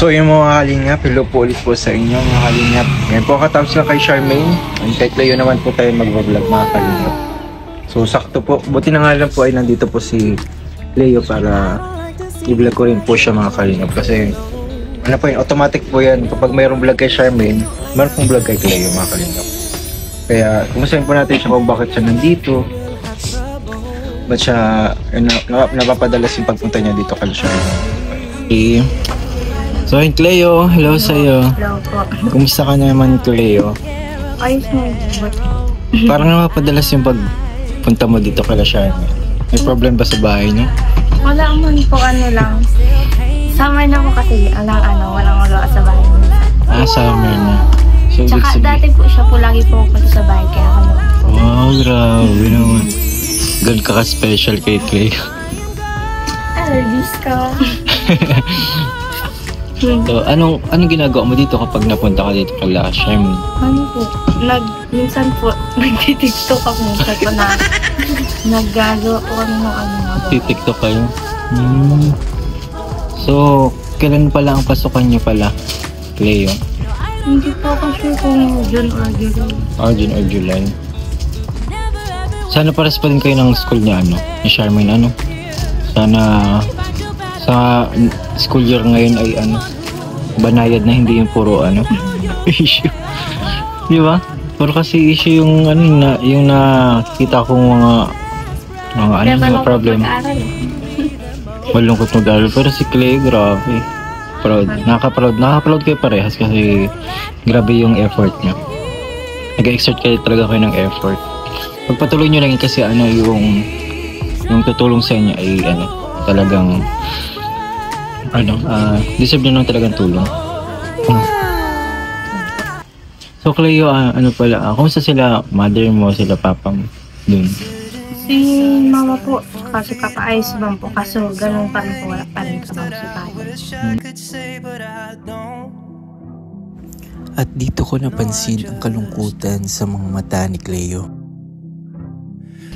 So yung mga kalingap, hello po ulit po sa inyo mga kalingap. Ngayon po katapos lang kay Charmaine. And kahit layo naman po tayo mag-vlog mga kalingap. So sakto po, buti na nga lang po ay nandito po si Leo para i-vlog ko rin po siya mga kalingap. Kasi ano po yun, automatic po yan. Kapag mayroong vlog kay Charmaine, mayroong pong vlog kay Leo mga kalingap. Kaya kumustahin po natin siya kung bakit siya nandito. Ba't siya napapadalas yung pagpunta niya dito kay Charmaine. Okay. So, Cleo, hello sa'yo. Hello po. Kumusta ka naman, Cleo? Ayos mo. Parang napapadalas yung pagpunta mo dito kala Charmaine. May problem ba sa bahay niyo? Wala man po, ano lang. Summer na po kasi, walang wala sa bahay. Summer na. So, Tsaka dati po siya po lagi po punta sa bahay, kaya ano po. Oh, grabe naman. Ganun ka ka-special kay Cleo. Allergies ka. So, anong ginagawa mo dito kapag napunta ka dito kala Charmaine? Ano po, minsan po, nag-tiktok ako. Minsan po na, naggagawa po kami ng TikTok kayo? So, kailan pala ang pasukan niyo pala, Cleo? Hindi po ako sure kung June or July. June or July. Sana pares pa din kayo ng school niya, ni Charmaine, Sana sa school year ngayon ay banayad na, hindi yung puro issue. Di ba? Puro kasi issue yung yung nakita kong mga problem. Malungkot mag-aaral. Pero si Clay, grabe. Proud. Nakaka-proud kayo parehas kasi grabe yung effort niya. Nag-exert kayo talaga ng effort. Pagpatuloy nyo lang kasi yung tutulong sa inyo ay talagang deserve nyo naman talagang tulong. So Cleo, kumusta sila mother mo, sila papa mo dun? Si mama po, kasi papaayos naman po, kaso ganun pa rin po, wala pa rin trabaho sa bahay. At dito ko napansin ang kalungkutan sa mga mata ni Cleo.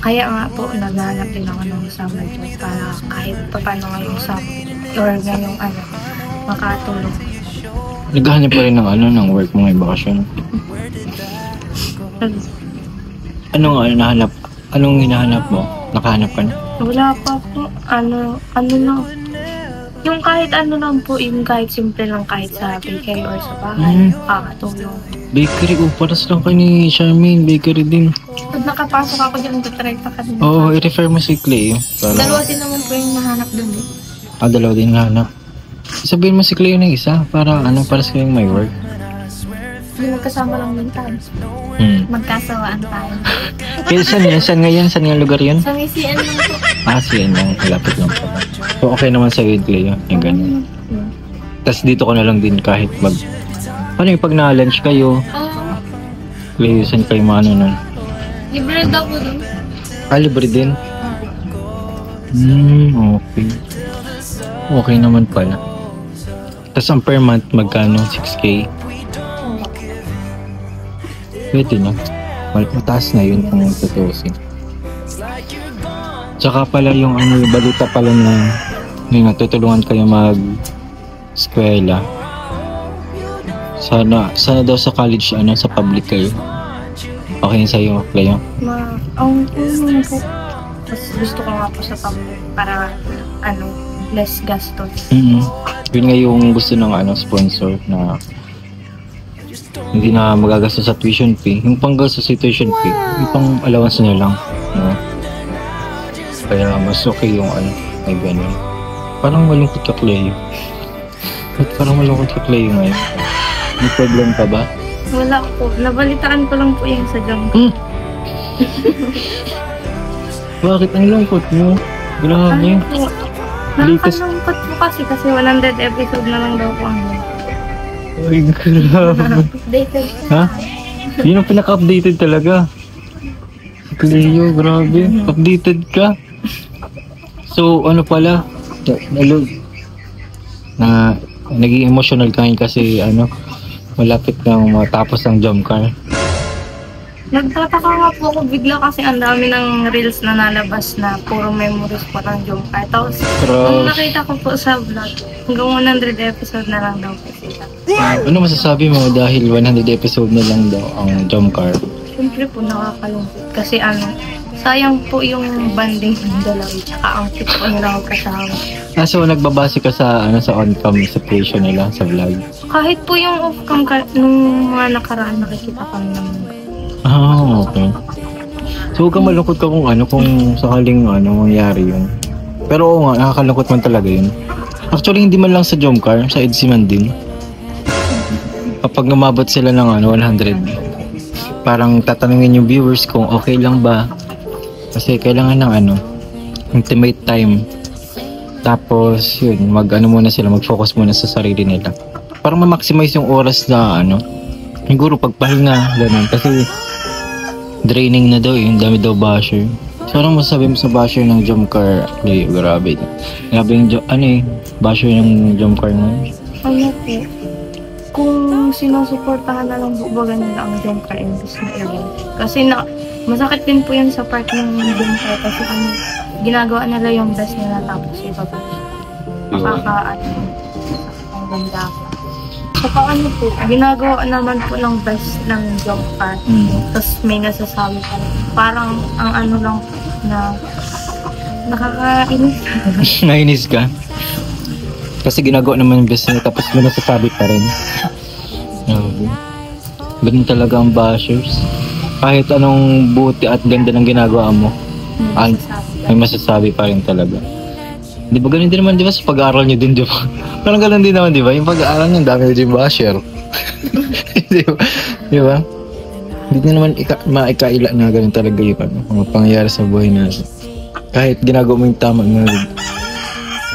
Kaya nga po, naghahanap din ako ng isang job para kahit paano ngayong sa or ngayong makatulong. Naghahanap pa rin ng work mo ngayong bakasyon? Anong hinahanap mo? Nakahanap ka na? Wala pa po. Lang. Yung kahit lang po, yung kahit simple lang, kahit sa bakery or sa bahay, makakatulong. Bakery, paras lang ka ni Charmaine, bakery din. Pag nakapasok ako dyan, tutry pa ka din. Oo, i-refer mo si Clay. Dalawa din naman po yung nahanap dun eh. Dalawa din nahanap. Sabihin mo si Clay ng isa, para paras kayong may work. Hindi magkasama lang din tayo. Magkasawaan tayo. Saan nga lugar yun? Sa may CN lang po. CN lang, malapit lang po. So okay naman sa iyo, Clay, yung ganyan. Tapos dito ka na lang din kahit paano yung pag na-lunch kayo? Clay, saan kayo nun? Libre daw po dun. Libre din? Okay. Okay naman pala. Tapos ang per month, magkano? 6K? Pwede na. Mataas na yun kung tutusin. Tsaka pala yung balita pala na natutulungan kayo mag-eskwela. Sana daw sa college, sa public kayo. Okay yun sa'yo, Cleo? Ang po. Tapos gusto ko nga po sa public para, less gastos. Yun nga yung gusto ng sponsor na hindi na magagastos sa tuition fee. Yung panggastos sa tuition fee, yung pang allowance na lang. Kaya mas okay yung may ganun. Parang malungkot ka, Cleo. Ba't parang malungkot ka, Cleo ngayon? May problem pa ba? Wala po. Nabalitaan ko lang po yung sa jam. Bakit ang lungkot mo? Grabe. Nakakalungkot po kasi 100 episode na lang daw po ang ay, grabe. Updated. Yun ang pinaka-updated talaga. Cleo, grabe. Updated ka. So, pala? Naging emotional ka kasi malapit na matapos ang jump car. Nagtataka nga po ako bigla kasi ang dami ng reels na nalabas na puro memories po ng Jomcar. Tapos, nung nakita ko po sa vlog, hanggang 100 episode na lang daw po sila. Ano masasabi mo dahil 100 episode na lang daw ang Jomcar? Siyempre po nakakalungkot kasi sayang po yung banding ng dalawa tsaka ang cute po nila magkasama. So nagbabase ka sa sa on-cam situation nila sa vlog? Kahit po yung off-cam nung mga nakaraan nakikita kami naman. Okay. So huwag kang malungkot ka kung sakaling mangyari yun. Pero oo nga, nakakalungkot man talaga yun. Actually, hindi man lang sa Jomcar, sa EDSI man din. Kapag umabot sila ng 100, parang tatanungin yung viewers kung okay lang ba. Kasi kailangan ng intimate time. Tapos yun, muna sila, mag-focus muna sa sarili nila. Para ma-maximize yung oras na siguro pagpahinga, ganun. Kasi draining na daw yung dami daw basher. So anong masasabi mo sa basher ng Jomcar? Grabe. Grabe yung basher ng Jomcar ngayon. Ano po? Kung sinusuportahan na lang bubaga nila ang Jomcar imbis na iba. Kasi masakit din po yan sa part ng Jomcar kasi ginagawa nila yung best nila tapos iba po. Ang ganda po. So paano po, ginagawa naman po ng best ng Jomcar. Tapos may nasasabi pa rin. Parang ang lang na nakakainis. Nainis ka? Kasi ginagawa naman yung best niya tapos may nasasabi pa rin. Ganun talaga ang bashers. Kahit anong buti at ganda ng ginagawa mo, may masasabi pa rin talaga. Di ba ganun din naman, di ba, sa pag-aaral nyo din, di ba? Parang ganun din naman, di ba? Yung pag-aaral nyo, dami din basher. Di ba? Hindi na naman maikaila na ganun talaga yung mga pangyayari sa buhay natin. Kahit ginagawa mo yung tama na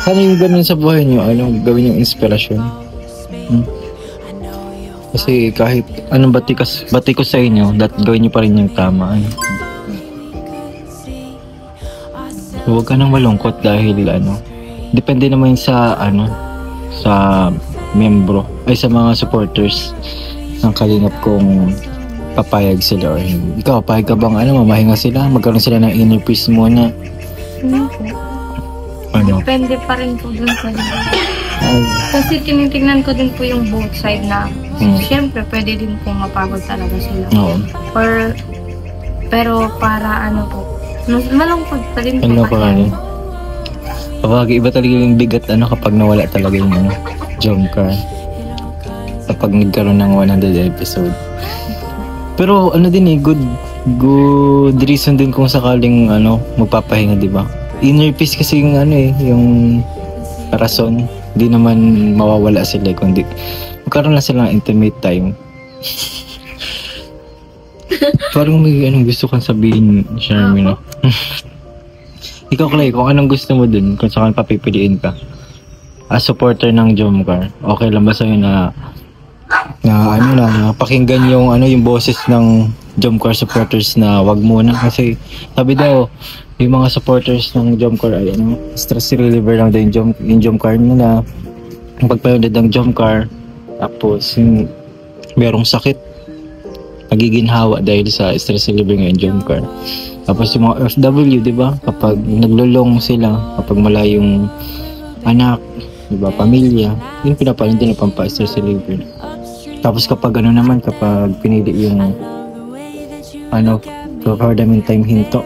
sana yung ganun sa buhay nyo, gawin yung inspirasyon. Kasi kahit anong batikos sa inyo, gawin nyo pa rin yung tama. Huwag ka nang malungkot dahil depende naman sa sa membro ay sa mga supporters ng Kalingap kung papayag sila or hindi. Ikaw, papayag ka bang mamahinga sila? Magkaroon sila ng inner peace muna? Depende pa rin po dun sa kasi tinitingnan ko din po yung both side na siyempre pwede din po mapagod talaga sila. Pero para malungkot pa rin po kapag iba talaga yung bigat kapag nawala talaga yung Jomcar kapag nagkaroon ng 100 episode. Pero good reason din kung sakaling magpapahinga, di ba? Inner peace kasi yung yung rason. Hindi naman mawawala sila kundi magkaroon lang sila ng intimate time. Parang may gusto kang sabihin, Charmaine. Ikaw, Clay, kung anong gusto mo dun, kung saan papipiliin ka as supporter ng Jomcar, okay lang ba sa'yo na pakinggan yung yung boses ng Jomcar supporters na wag muna? Kasi sabi daw yung mga supporters ng Jomcar ay stress reliever lang daw yung Jomcar nila. Ang pagpanood ng Jomcar, tapos yung merong sakit, nagiginhawa dahil sa stress reliever ng Jomcar. Tapos yung mga FW, di ba? Kapag naglulong sila, kapag malayong anak, di ba, pamilya, yun pinapalit din ang pampa-stress reliever. Tapos kapag kapag pinili yung for the meantime hinto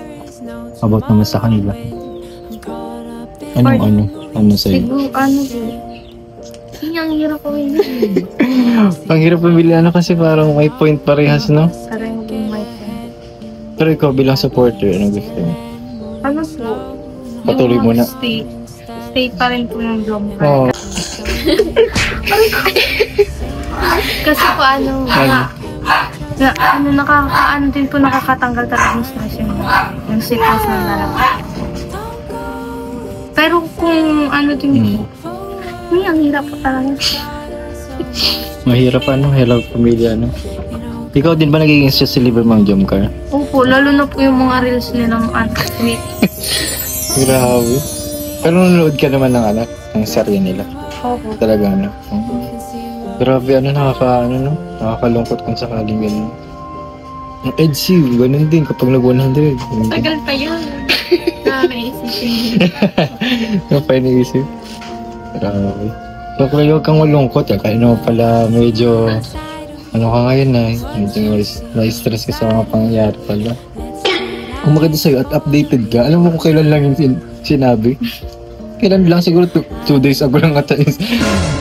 about naman sa kanila. Ano sa'yo? Siguro ang hirap ko yun. Ang hirap pumili kasi parang may point parehas, no? Parang yung may point. Pero ikaw bilang supporter, anong gusto mo? Po? Patuloy mo na. Stay pa rin po ng Jomcar. Kasi po din po nakakatanggal talaga ng stress yung sitwasyon na lang. Pero kung din ang hirap po talaga. Mahirap hirap pamilya, Ikaw din ba nagiging stress reliever ng Jomcar? Opo, lalo na po yung mga reels nilang sweet. Grabe. Pero nanonood ka naman ng serye nila. Opo. Talaga Grabe nakakalungkot kung sakaling ganun. Ang EDC, ganun din kapag nag-100. Tagal pa yun. Nakakaisipin. Ano pa iniisip? Grabe. So, kaya huwag kang malungkot. Kaya naman pala medyo, ano ka ngayon na, medyo na-stress ka sa mga pangyayari pala. Kung maganda sa'yo at updated ka, alam mo kung kailan lang yung sinabi? Kailan lang, siguro 2 days ago lang ata is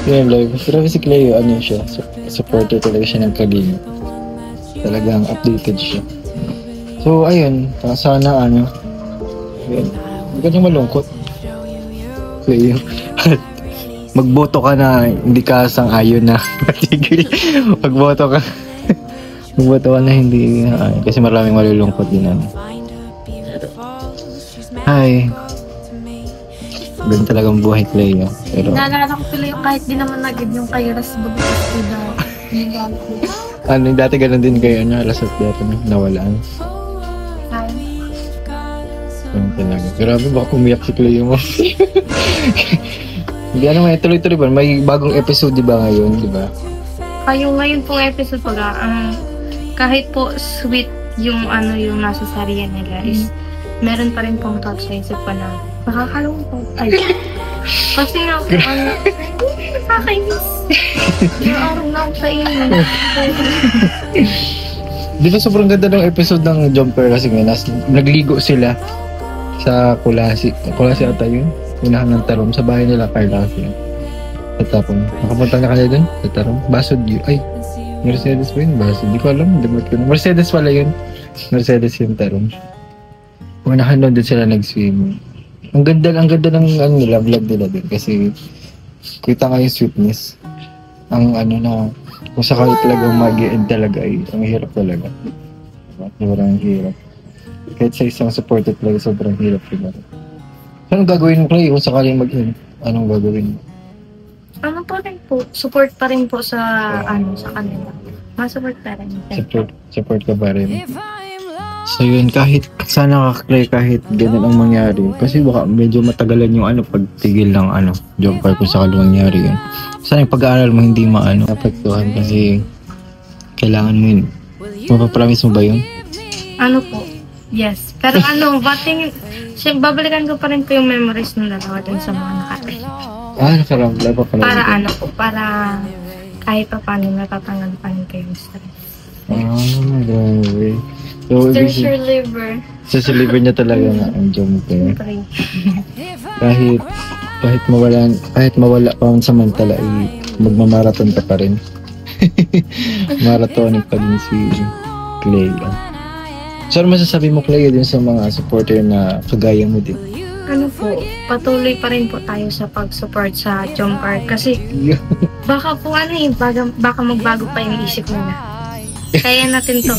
yan live. Pero si Cleo, ano siya, supporter talaga siya ng Kalinga. Talagang updated siya. So, ayun, sana ano, ayun, huwag ka niyang malungkot. Cleo. Magboto ka na hindi ka sang-ayon na patigil. Magboto ka. Magboto ka na hindi kasi maraming malulungkot din ano. Hi. Ganun talagang buhay, Cleo. Pero Naalala ko tuloy yung kahit di naman nagid yung kay Ras Babukas ko na ano, dati ganun din kayo na alas at dati nawalaan. Ganun talaga. Grabe, baka umiyak si Cleo mo. Hindi ano may tuloy-tuloy ba? May bagong episode di ba ngayon, di ba? Kayo ngayon pong episode pag kahit po sweet yung ano yung nasa sarya nila is meron pa rin pong thought sa isip ko na nakakalungkot. Ay. Kasi nga po nakakainis. Yung araw na ako sa inyo. Di ba sobrang ganda ng episode ng Jumper kasi nga nagligo sila sa Kulasi. Kulasi ata yun. Unahan ng Tarom sa bahay nila Carla kasi. At tapos, nakapunta na kanila dun sa Tarom. Basod yun. Ay, Mercedes ba yun? Basod. Di ko alam. Mercedes pala yun. Mercedes yung Tarom. Unahan doon din sila nag-swim. Ang ganda ng ano nila, vlog nila din. Kasi, kita nga yung sweetness. Ang ano na, kung sakali talagang mag-i-end talaga ay, ang hirap talaga. Sobrang hirap. Kahit sa isang supported talaga, sobrang hirap talaga. Anong gagawin mo, Clay, kung sakaling mag-end? Anong gagawin mo? Ano pa rin po? Support pa rin po sa sa kanila. Support pa rin. Support ka pa rin. So yun, kahit sana ka, Clay, kahit ganun ang mangyari. Kasi baka medyo matagalan yung pagtigil ng Jumper kung sakaling mangyari yun. Sana yung pag-aaral mo hindi apektuhan kasi kailangan mo yun. Mapapromise mo ba yun? Ano po? Yes. Pero babalikan ko pa rin po yung memories ng dalawa dun sa mga nakatay. Nakarambla pa pala. Para para kahit pa paano natatanggal pa rin kayo yung stress. Grabe. So, Stress your liver. Sa liver niya talaga nga ang Jumper. Siyempre. Kahit mawala pa samantala ay magmamarathon ka pa rin. Maratonic pa din si Clay. So, ano masasabi mo, Clay, din sa mga supporter na kagaya mo din? Ano po, patuloy pa rin po tayo sa pag-support sa Jumper kasi baka po baka magbago pa yung isip nila. Kaya natin to.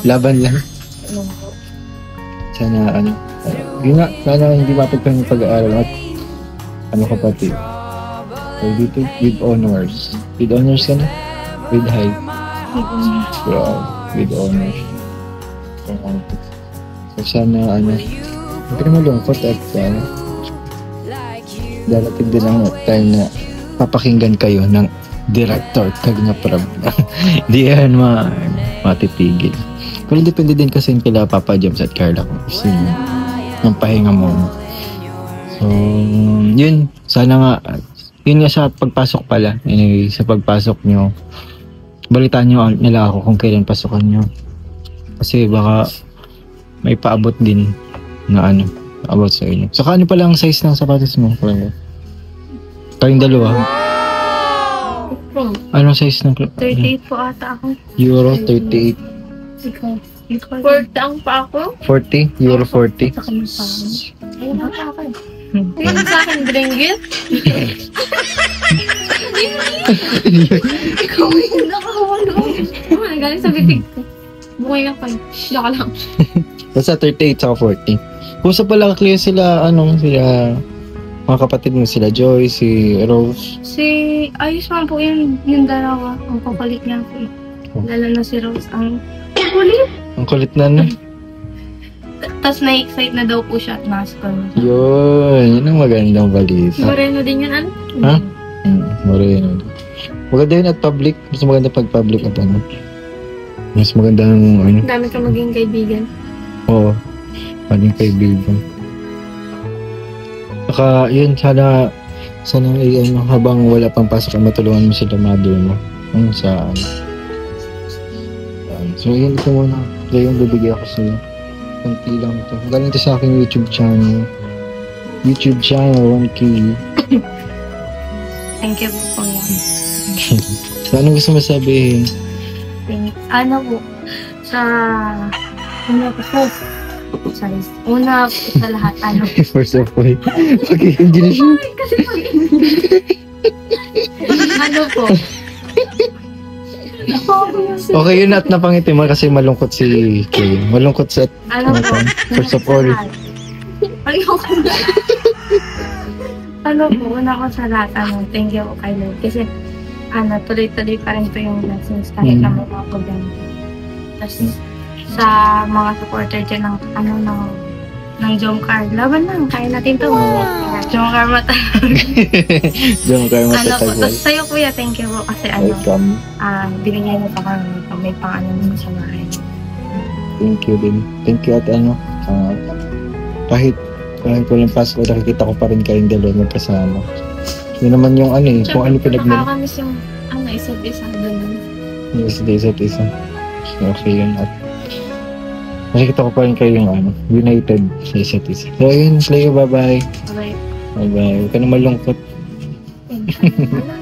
Laban lang. Sana yun nga, sana hindi mapagpang yung pag-aaral at kapatid. So, dito, with honors. With honors ka na? With high? With honors. So, sana, hindi ka na malungkot at darating din ang time na papakinggan kayo ng director Kalinga Prab. Di yan matitigil. Pero depende din kasi kila Papa James at Carla kung gusto nyo ng pahinga mo. So, yun. Sana nga, yun nga sa pagpasok pala. Anyway, sa pagpasok nyo, balitaan nyo nila ako kung kailan pasokan nyo. Kasi baka may paabot din na about sa inyo. Saka ano pala ang size ng sapatos mo? Kayong dalawa. Anong size ng 38 po ata ako. Euro 38. Ikaw. 40 ang pa ako? 40? Euro 40? Sa kanya pa ako. Ayun na pa ako. Tingnan sa akin, Drenggit. Ikaw yung nakawalo. Galing sa bibig ko. Bukay nga pa. Laka lang. Basta 38 saka 40. Kung sa pala clear sila, sila mga kapatid mo, sila Joy, si Rose. Ayos man po yung dalawa. Ang papalit niya po. Lalo na si Rose. Ang kulit. Ang kulit na. Tapos na-excite na daw po siya at nasa na. Yun ang magandang balita. Moreno din yun, Ha? Moreno. Maganda yun at public. Mas maganda pag public at Mas maganda ng ano. Ang dami kang maging kaibigan. Oo. Paling kaibigan. Saka, yun, sana ano, habang wala pang pasok, matulungan mo sila mother mo. Kung saan. So, yun, ito muna. Ito yung bibigay ako sa'yo. Kunti lang ito. Galing ito sa aking YouTube channel. YouTube channel, 1K. Thank you po. So, anong gusto mo sabihin? Ano po, una po sa lahat, ano. First of all, okay, hindi na siya. Kasi ano po, Okay, yun at napangiti mo kasi malungkot si Kay. Malungkot sa ano po, first of all. ayoko na. Ano po, una ko sa lahat, ano, thank you po kay Lord. Kasi, ano, tuloy-tuloy pa rin po yung blessings kahit na may mga problema. Tapos, sa mga supporter dyan ng, ano, ng Jomcar, laban lang, kaya natin to. Jomcar matawag. Diyan kayo Ano po, matatagwal. tapos sa'yo kuya, thank you po kasi ano, Welcome. binigyan mo pa kami, may pang-ano mo sa bahay. Thank you din. Thank you at ano, kahit walang pasok, nakikita ko pa rin kayong dalawa magkasama. Yun naman yung ano eh, kung ano pinagmula. Nakakamiss yung, ano, isa't-isa doon. Isa't isa. Okay yun at nakikita ko pa rin kayong ano, united sa isa't isa. So yun, Cleo, bye-bye. Okay. Bye-bye. Huwag ka na malungkot. Thank you.